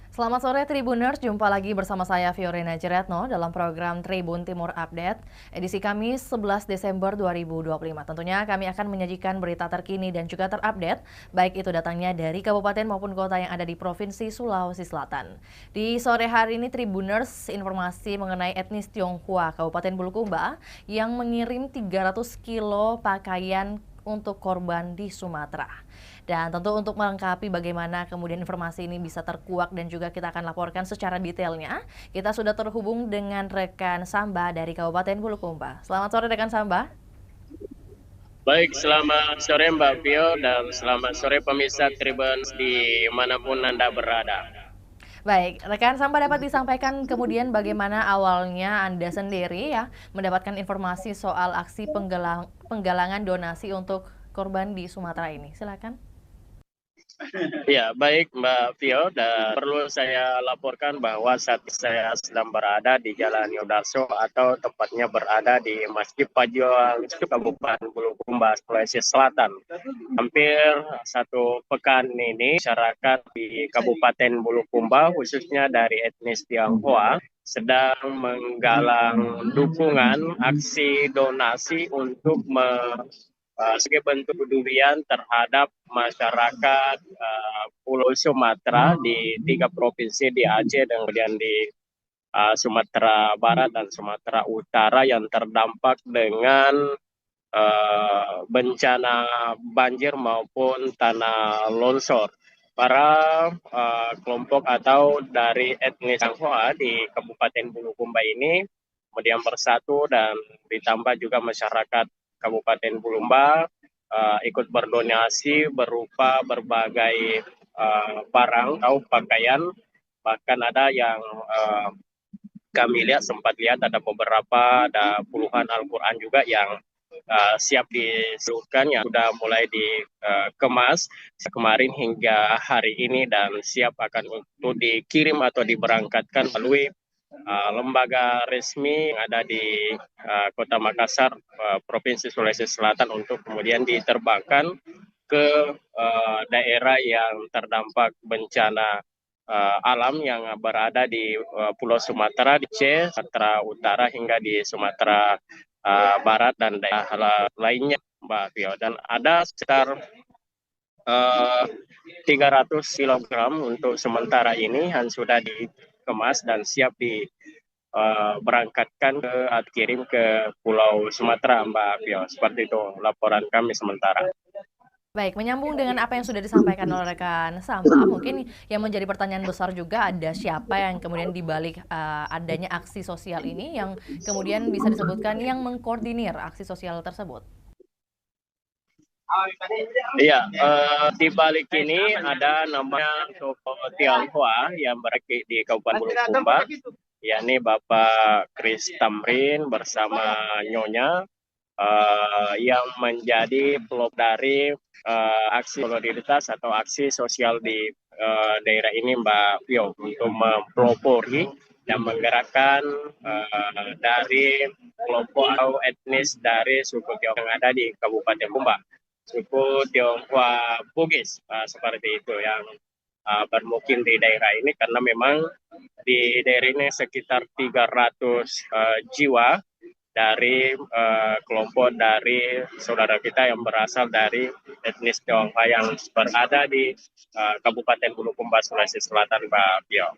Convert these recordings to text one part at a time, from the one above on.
Selamat sore Tribuners, jumpa lagi bersama saya Fiorina Jeretno dalam program Tribun Timur Update, edisi Kamis 11 Desember 2025. Tentunya kami akan menyajikan berita terkini dan juga terupdate, baik itu datangnya dari kabupaten maupun kota yang ada di Provinsi Sulawesi Selatan. Di sore hari ini Tribuners, informasi mengenai etnis Tionghoa Kabupaten Bulukumba yang mengirim 300 kilo pakaian untuk korban di Sumatera. Dan tentu untuk melengkapi bagaimana kemudian informasi ini bisa terkuak dan juga kita akan laporkan secara detailnya, kita sudah terhubung dengan rekan Samba dari Kabupaten Bulukumba. Selamat sore rekan Samba. Baik, selamat sore Mbak Vio dan selamat sore pemirsa Tribun di manapun Anda berada. Baik, rekan Samba dapat disampaikan kemudian bagaimana awalnya Anda sendiri ya mendapatkan informasi soal aksi penggalangan donasi untuk korban di Sumatera ini. Silakan. Ya, baik Mbak Vio, dan perlu saya laporkan bahwa saat saya sedang berada di Jalan Yodarso atau tepatnya berada di Masjid Pajuang Kabupaten Bulukumba, Sulawesi Selatan. Hampir satu pekan ini masyarakat di Kabupaten Bulukumba khususnya dari etnis Tionghoa sedang menggalang dukungan aksi donasi untuk sebagai bentuk kepedulian terhadap masyarakat Pulau Sumatera di 3 provinsi di Aceh dan kemudian di Sumatera Barat dan Sumatera Utara yang terdampak dengan bencana banjir maupun tanah longsor. Para kelompok atau dari etnis Tionghoa di Kabupaten Bulukumba ini kemudian bersatu dan ditambah juga masyarakat Kabupaten Bulukumba ikut berdonasi berupa berbagai barang atau pakaian, bahkan ada yang kami lihat sempat lihat ada puluhan Al-Quran juga yang siap diseluruhkan yang sudah mulai dikemas kemarin hingga hari ini dan siap akan untuk dikirim atau diberangkatkan melalui lembaga resmi yang ada di Kota Makassar, Provinsi Sulawesi Selatan untuk kemudian diterbangkan ke daerah yang terdampak bencana alam yang berada di Pulau Sumatera, di Aceh, Sumatera Utara hingga di Sumatera Barat dan daerah lainnya, Mbak Vio. Dan ada sekitar 300 kg untuk sementara ini yang sudah dikemas dan siap diberangkatkan atau kirim ke Pulau Sumatera, Mbak Vio. Seperti itu laporan kami sementara. Baik, menyambung dengan apa yang sudah disampaikan oleh rekan Samba, mungkin yang menjadi pertanyaan besar juga ada siapa yang kemudian dibalik adanya aksi sosial ini yang kemudian bisa disebutkan yang mengkoordinir aksi sosial tersebut. Iya, di balik ini ada namanya tokoh Tionghoa yang berada di Kabupaten Bulukumba, yakni Bapak Kris Tamrin bersama Nyonya yang menjadi pelopor dari aksi solidaritas atau aksi sosial di daerah ini, Mbak Pio, untuk mempelopori dan menggerakkan dari kelompok atau etnis dari suku Tionghoa yang ada di Kabupaten Bumba, suku Tionghoa Bugis, seperti itu yang bermukim di daerah ini karena memang di daerah ini sekitar 300 jiwa dari kelompok dari saudara kita yang berasal dari etnis Tionghoa yang berada di Kabupaten Bulukumba, Sulawesi Selatan, Mbak Pio.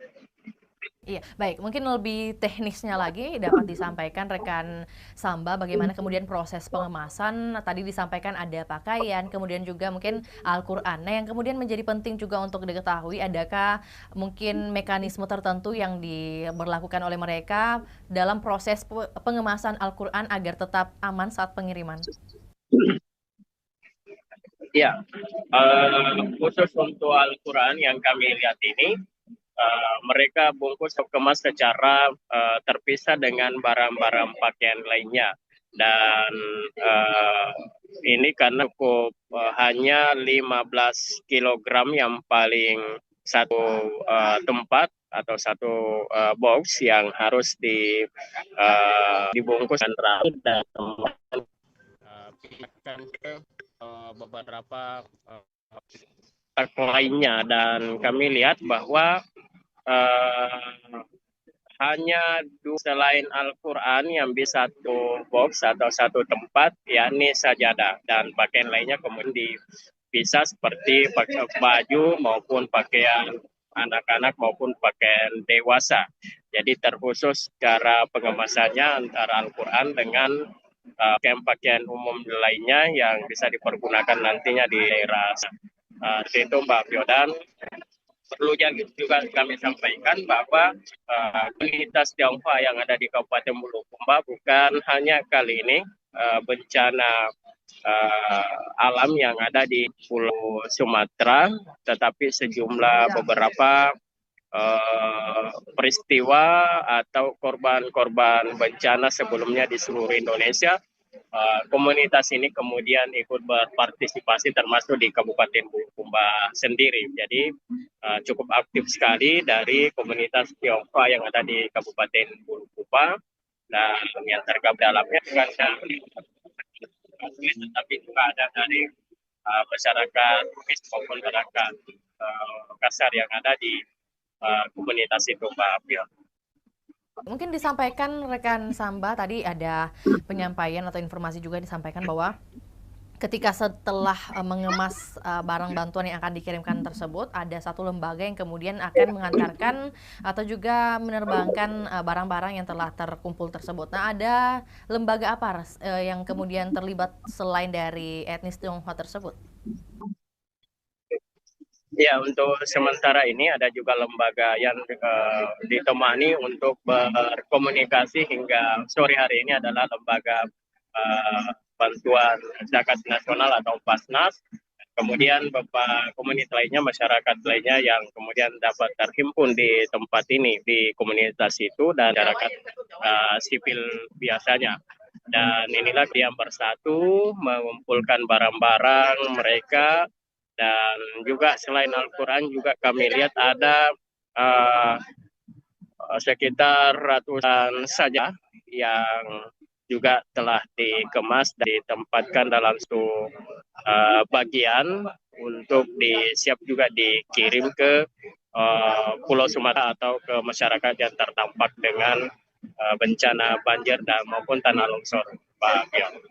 Iya, baik. Mungkin lebih teknisnya lagi dapat disampaikan rekan Samba bagaimana kemudian proses pengemasan. Tadi disampaikan ada pakaian, kemudian juga mungkin Al-Qur'an. Nah, yang kemudian menjadi penting juga untuk diketahui adakah mungkin mekanisme tertentu yang diberlakukan oleh mereka dalam proses pengemasan Al-Qur'an agar tetap aman saat pengiriman. Ya, khusus untuk Al-Quran yang kami lihat ini, mereka bungkus atau kemas secara terpisah dengan barang-barang pakaian lainnya. Dan ini karena cukup hanya 15 kilogram yang paling satu tempat atau satu box yang harus dibungkus dan terakhir dan pindahkan ke beberapa lainnya dan kami lihat bahwa eh, hanya selain Al-Quran yang bisa satu box atau satu tempat, yakni sajadah, dan pakaian lainnya kemudian bisa seperti pakai baju maupun pakaian anak-anak maupun pakaian dewasa. Jadi terkhusus cara pengemasannya antara Al-Quran dengan pakaian-pakaian umum lainnya yang bisa dipergunakan nantinya di daerah. Itu Mbak Fiodan. Perlu juga kami sampaikan bahwa komunitas Tionghoa yang ada di Kabupaten Bulukumba bukan hanya kali ini bencana alam yang ada di Pulau Sumatera, tetapi sejumlah beberapa peristiwa atau korban-korban bencana sebelumnya di seluruh Indonesia. Komunitas ini kemudian ikut berpartisipasi termasuk di Kabupaten Bulukumba sendiri. Jadi cukup aktif sekali dari komunitas Tionghoa yang ada di Kabupaten Bulukumba, dan yang tergabung dalamnya bukan dari tetapi juga ada dari masyarakat Bugis maupun masyarakat Kasar yang ada di komunitas itu, Mbak Apil. Mungkin disampaikan rekan Samba tadi ada penyampaian atau informasi juga disampaikan bahwa ketika setelah mengemas barang bantuan yang akan dikirimkan tersebut, ada satu lembaga yang kemudian akan mengantarkan atau juga menerbangkan barang-barang yang telah terkumpul tersebut. Nah, ada lembaga apa yang kemudian terlibat selain dari etnis Tionghoa tersebut? Ya, untuk sementara ini ada juga lembaga yang ditemani untuk berkomunikasi hingga sore hari ini adalah lembaga bantuan zakat nasional atau Basnas. Kemudian beberapa komunitas lainnya, masyarakat lainnya yang kemudian dapat terhimpun di tempat ini, di komunitas itu, dan masyarakat sipil biasanya. Dan inilah yang bersatu mengumpulkan barang-barang mereka. Dan juga selain Al-Quran juga kami lihat ada sekitar ratusan saja yang juga telah dikemas dan ditempatkan dalam satu bagian untuk siap juga dikirim ke Pulau Sumatera atau ke masyarakat yang terdampak dengan bencana banjir dan maupun tanah longsor, Pak Bion.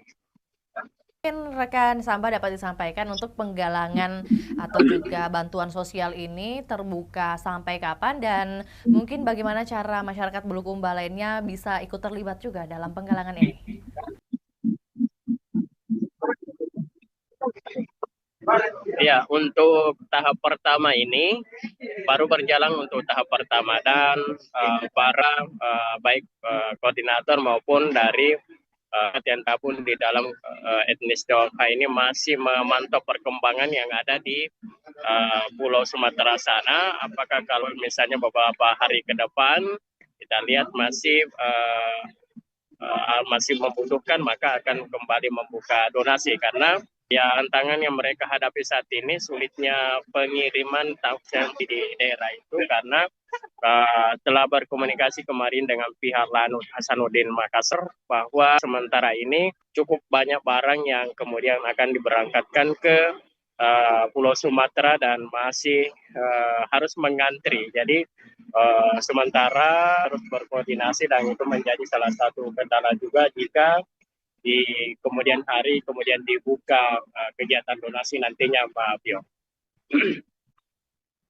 Mungkin rekan Samba dapat disampaikan untuk penggalangan atau juga bantuan sosial ini terbuka sampai kapan, dan mungkin bagaimana cara masyarakat Bulukumba lainnya bisa ikut terlibat juga dalam penggalangan ini? Ya, untuk tahap pertama ini baru berjalan untuk tahap pertama, dan para baik koordinator maupun dari yang gabung di dalam etnis Tionghoa ini masih memantau perkembangan yang ada di Pulau Sumatera sana. Apakah kalau misalnya beberapa hari ke depan kita lihat masih membutuhkan, maka akan kembali membuka donasi, karena ya tantangan yang mereka hadapi saat ini sulitnya pengiriman tausiah di daerah itu, karena telah berkomunikasi kemarin dengan pihak Lanut Hasanuddin Makassar bahwa sementara ini cukup banyak barang yang kemudian akan diberangkatkan ke Pulau Sumatera dan masih harus mengantri. Jadi sementara harus berkoordinasi, dan itu menjadi salah satu kendala juga jika di kemudian hari kemudian dibuka kegiatan donasi nantinya, Pak Pio.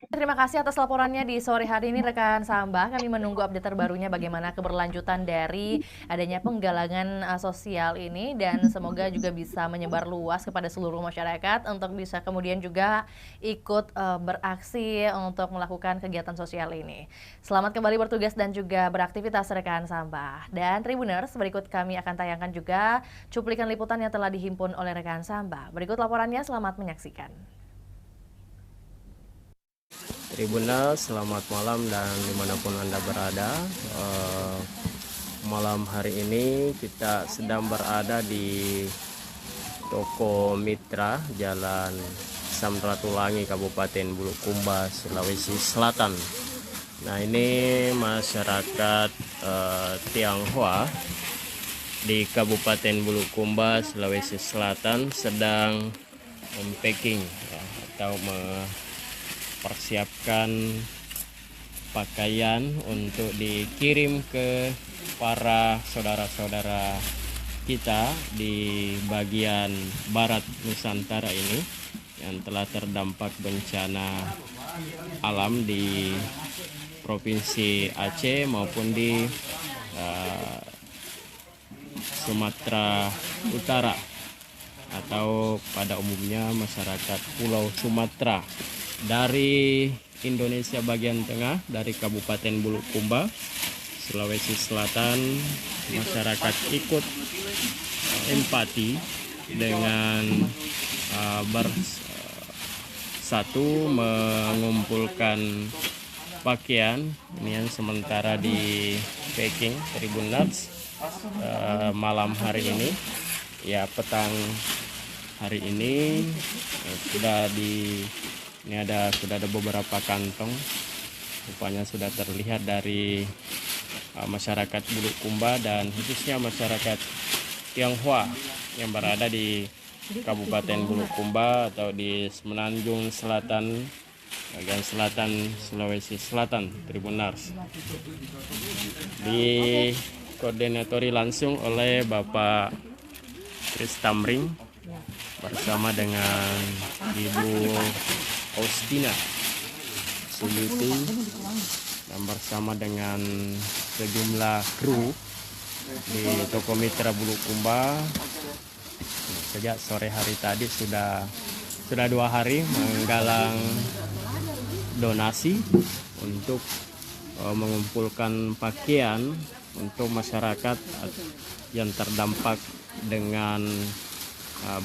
Terima kasih atas laporannya di sore hari ini rekan Samba. Kami menunggu update terbarunya bagaimana keberlanjutan dari adanya penggalangan sosial ini, dan semoga juga bisa menyebar luas kepada seluruh masyarakat untuk bisa kemudian juga ikut beraksi untuk melakukan kegiatan sosial ini. Selamat kembali bertugas dan juga beraktivitas rekan Samba. Dan Tribuners, berikut kami akan tayangkan juga cuplikan liputan yang telah dihimpun oleh rekan Samba. Berikut laporannya, selamat menyaksikan. Tribuners, selamat malam dan dimanapun Anda berada. Malam hari ini kita sedang berada di Toko Mitra, Jalan Samratulangi, Kabupaten Bulukumba, Sulawesi Selatan. Nah, ini masyarakat Tionghoa di Kabupaten Bulukumba, Sulawesi Selatan sedang unpacking ya, atau mempersiapkan pakaian untuk dikirim ke para saudara-saudara kita di bagian barat Nusantara ini yang telah terdampak bencana alam di Provinsi Aceh maupun di Sumatera Utara atau pada umumnya masyarakat Pulau Sumatera. Dari Indonesia bagian tengah, dari Kabupaten Bulukumba, Sulawesi Selatan, masyarakat ikut empati dengan bersatu mengumpulkan pakaian ini yang sementara di packing Tribunars malam hari ini, ya petang hari ini sudah ada beberapa kantong, rupanya sudah terlihat dari masyarakat Bulukumba dan khususnya masyarakat Tionghoa yang berada di Kabupaten Bulukumba atau di Semenanjung Selatan, bagian selatan Sulawesi Selatan, Tribunars. Dikoordinatori langsung oleh Bapak Kris Tamring bersama dengan Ibu Austina Suluti dan bersama dengan sejumlah kru di Toko Mitra Bulukumba. Sejak sore hari tadi sudah 2 hari menggalang donasi untuk mengumpulkan pakaian untuk masyarakat yang terdampak dengan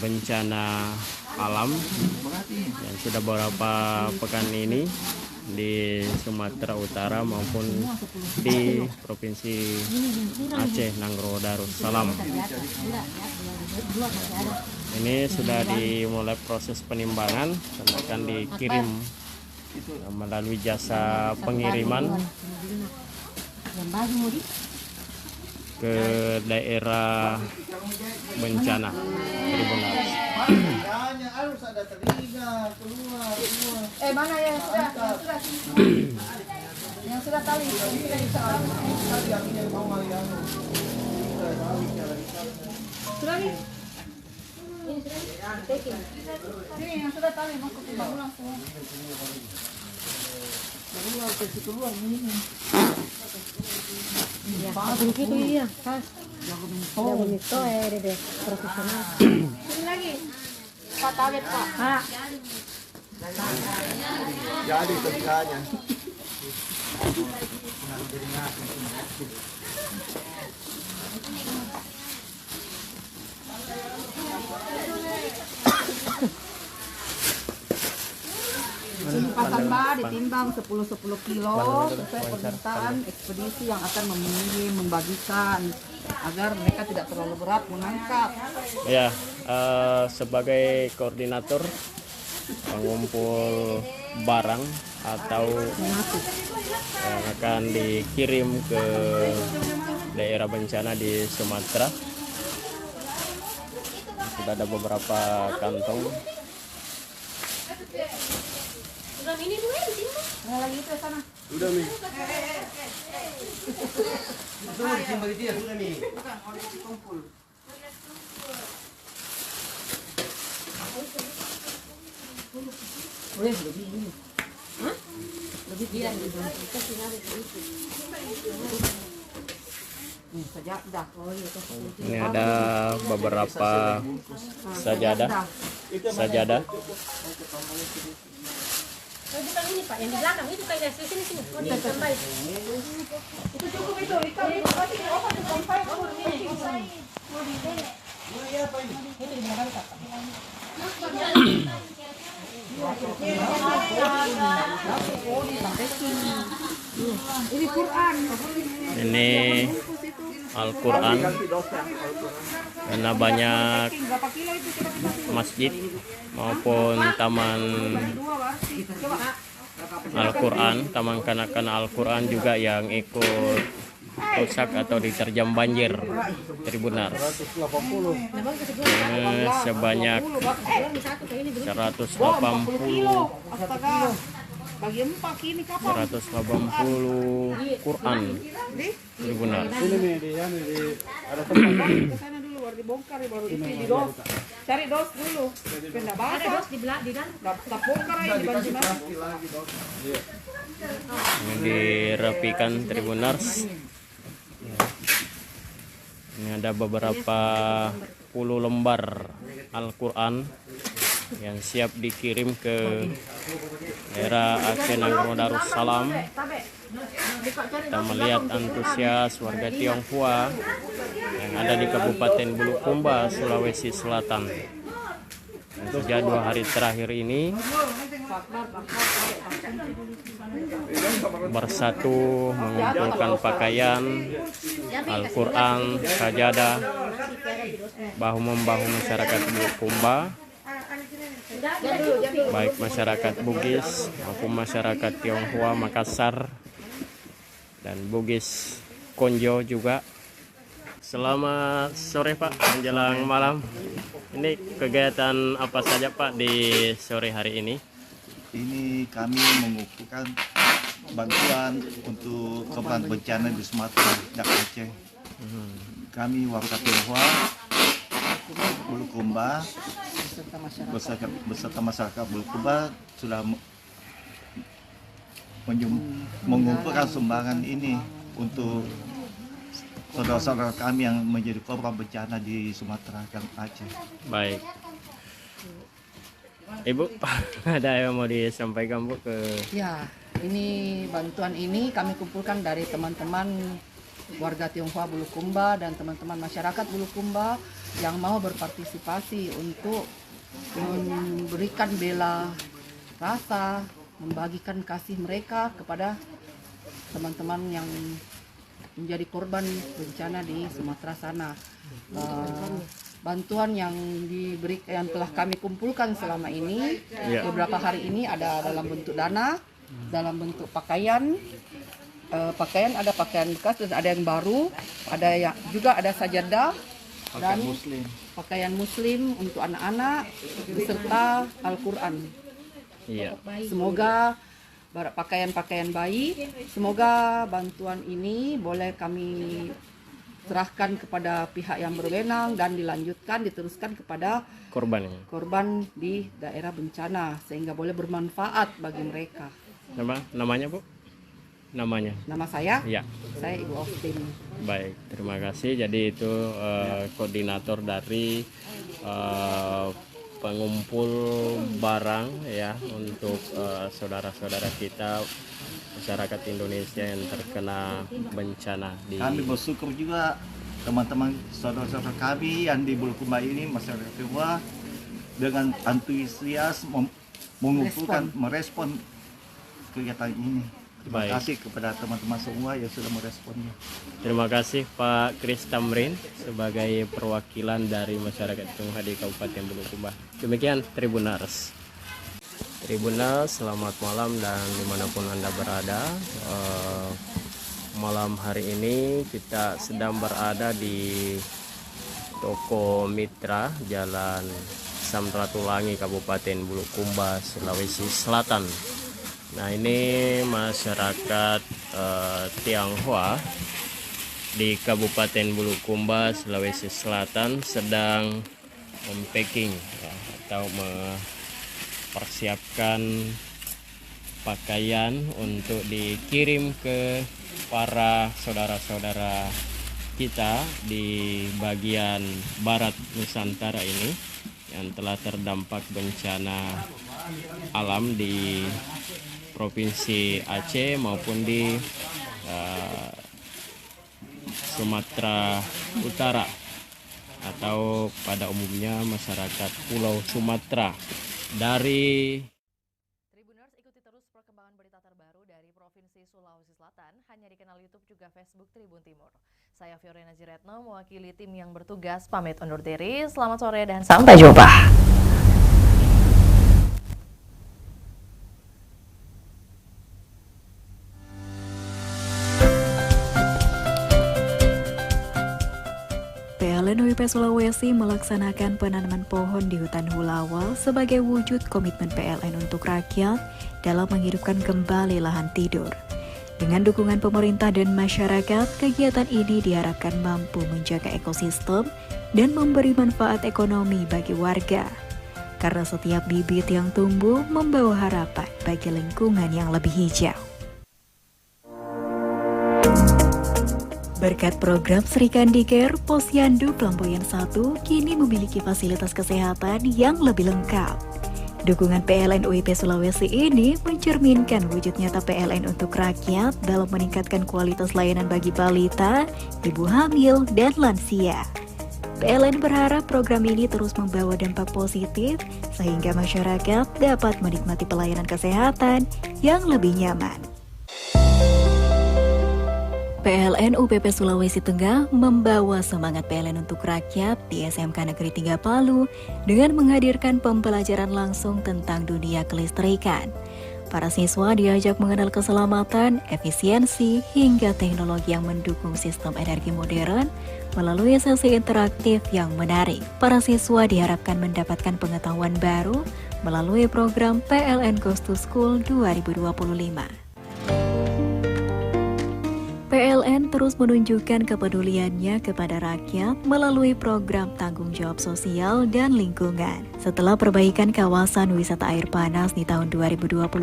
bencana alam yang sudah beberapa pekan ini di Sumatera Utara maupun di Provinsi Aceh Nanggro Darussalam. Ini sudah dimulai proses penimbangan dan akan dikirim melalui jasa pengiriman ke daerah bencana Tribunars. Mana yang sudah yang sudah tali sudah nih ini yang sudah tali masuk ke bawah langsung keluar ini ya begitu iya pas jago itu deh profesional ini lagi Pak Tawet Pak jadi kerjanya Ini pasang bar ditimbang 10 kilo sesuai permintaan ekspedisi yang akan mengirim, membagikan agar mereka tidak terlalu berat mengangkat. Ya, sebagai koordinator pengumpul barang atau yang akan dikirim ke daerah bencana di Sumatera, sudah ada beberapa kantong. Udah ini dulu ya di sini. Nah, lagi itu sana. udah Mi itu disimpan di dia sudah Mi Bukan, mau dikumpul. Boleh lebih ini. Hah? Lebih dia gitu. Kita tinggal di situ. Nih, sajadah. Oh iya, Ini ada beberapa sajadah. Bukan ini Pak, yang di belakang itu kayak sini. Oh, ditambah. itu cukup itu. Itu pasti apa tuh sampai ini. Ini Quran. Ini Al-Quran, karena banyak masjid maupun taman Al-Quran, taman kanak-kanak Al-Quran juga yang ikut rusak atau diterjang banjir Tribunars. Sebanyak 180 Bagi 4 ini kapan? 280 Quran Tribunal. Ke sana dulu baru dibongkar baru isi di dos. Cari dos dulu. Benda Ada basah. dos di belakang di dalam. Tak bongkar aja di banci mana. Ini dirapikan Tribuners. Ini ada beberapa puluh lembar Al-Quran yang siap dikirim ke daerah Aceh Nagro Darussalam. Kita melihat antusias warga Tionghoa yang ada di Kabupaten Bulukumba, Sulawesi Selatan. Dan sejak 2 hari terakhir ini bersatu mengumpulkan pakaian, Al-Quran, sajadah, bahu-membahu masyarakat Bulukumba, baik masyarakat Bugis maupun masyarakat Tionghoa Makassar dan Bugis Konjo juga. Selamat sore Pak, menjelang malam. Ini kegiatan apa saja Pak di sore hari ini? Ini kami mengumpulkan bantuan untuk korban bencana di Sumatera dan Aceh. Kami warga Tionghoa Bulukumba beserta masyarakat Bulukumba sudah mengumpulkan sumbangan ini untuk saudara-saudara kami yang menjadi korban bencana di Sumatera dan Aceh. Baik. Ibu, ada yang mau disampaikan Bu ke... Ya, ini bantuan ini kami kumpulkan dari teman-teman warga Tionghoa Bulukumba dan teman-teman masyarakat Bulukumba yang mau berpartisipasi untuk memberikan bela rasa, membagikan kasih mereka kepada teman-teman yang menjadi korban bencana di Sumatera sana. Bantuan yang yang telah kami kumpulkan selama ini, beberapa hari ini ada dalam bentuk dana, dalam bentuk pakaian. Pakaian ada pakaian bekas dan ada yang baru, ada yang juga ada sajadah dan pakaian muslim untuk anak-anak beserta Al-Quran. Iya. Semoga pakaian-pakaian bayi, semoga bantuan ini boleh kami serahkan kepada pihak yang berwenang dan diteruskan kepada korban di daerah bencana sehingga boleh bermanfaat bagi mereka. Namanya Bu? Nama saya? Ya. Saya Ibu Austin. Baik, terima kasih. Jadi itu koordinator dari pengumpul barang ya untuk saudara-saudara kita masyarakat Indonesia yang terkena bencana di... Kami bersyukur juga teman-teman saudara-saudara kami yang di Bulukumba ini, masyarakat Tionghoa dengan antusias mengumpulkan, merespon kegiatan ini. Terima kasih kepada teman-teman semua yang sudah meresponnya. Terima kasih Pak Kris Tamrin sebagai perwakilan dari masyarakat Tionghoa di Kabupaten Bulukumba. Demikian Tribuners. Selamat malam dan dimanapun Anda berada. Malam hari ini kita sedang berada di Toko Mitra Jalan Samratulangi Kabupaten Bulukumba, Sulawesi Selatan. Nah ini masyarakat Tionghoa di Kabupaten Bulukumba, Sulawesi Selatan sedang mempacking ya, atau mempersiapkan pakaian untuk dikirim ke para saudara-saudara kita di bagian barat Nusantara ini yang telah terdampak bencana alam di Provinsi Aceh maupun di Sumatera Utara atau pada umumnya masyarakat Pulau Sumatera. Dari Tribuners, ikuti terus perkembangan berita terbaru dari Provinsi Sulawesi Selatan hanya di kanal YouTube juga Facebook Tribun Timur. Saya Fiorena Jiretno mewakili tim yang bertugas pamit undur diri. Selamat sore dan sampai jumpa. PLN UIP Sulawesi melaksanakan penanaman pohon di hutan Hulawa sebagai wujud komitmen PLN untuk rakyat dalam menghidupkan kembali lahan tidur. Dengan dukungan pemerintah dan masyarakat, kegiatan ini diharapkan mampu menjaga ekosistem dan memberi manfaat ekonomi bagi warga. Karena setiap bibit yang tumbuh membawa harapan bagi lingkungan yang lebih hijau. Berkat program Sri Kandi Care, Posyandu Pelamboyan 1 kini memiliki fasilitas kesehatan yang lebih lengkap. Dukungan PLN UIP Sulawesi ini mencerminkan wujud nyata PLN untuk rakyat dalam meningkatkan kualitas layanan bagi balita, ibu hamil, dan lansia. PLN berharap program ini terus membawa dampak positif sehingga masyarakat dapat menikmati pelayanan kesehatan yang lebih nyaman. PLN UPP Sulawesi Tengah membawa semangat PLN untuk rakyat di SMK Negeri 3 Palu dengan menghadirkan pembelajaran langsung tentang dunia kelistrikan. Para siswa diajak mengenal keselamatan, efisiensi, hingga teknologi yang mendukung sistem energi modern melalui sesi interaktif yang menarik. Para siswa diharapkan mendapatkan pengetahuan baru melalui program PLN Goes to School 2025. PLN terus menunjukkan kepeduliannya kepada rakyat melalui program tanggung jawab sosial dan lingkungan. Setelah perbaikan kawasan wisata air panas di tahun 2024,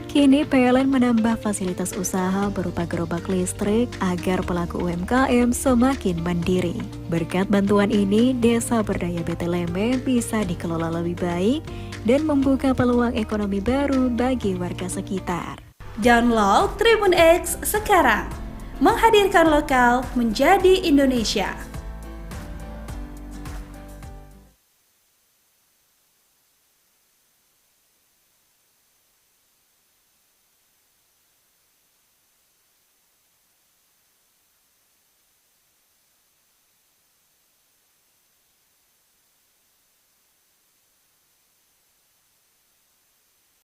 kini PLN menambah fasilitas usaha berupa gerobak listrik agar pelaku UMKM semakin mandiri. Berkat bantuan ini, desa berdaya Beteleme bisa dikelola lebih baik dan membuka peluang ekonomi baru bagi warga sekitar. Download Tribun X sekarang. Menghadirkan lokal menjadi Indonesia.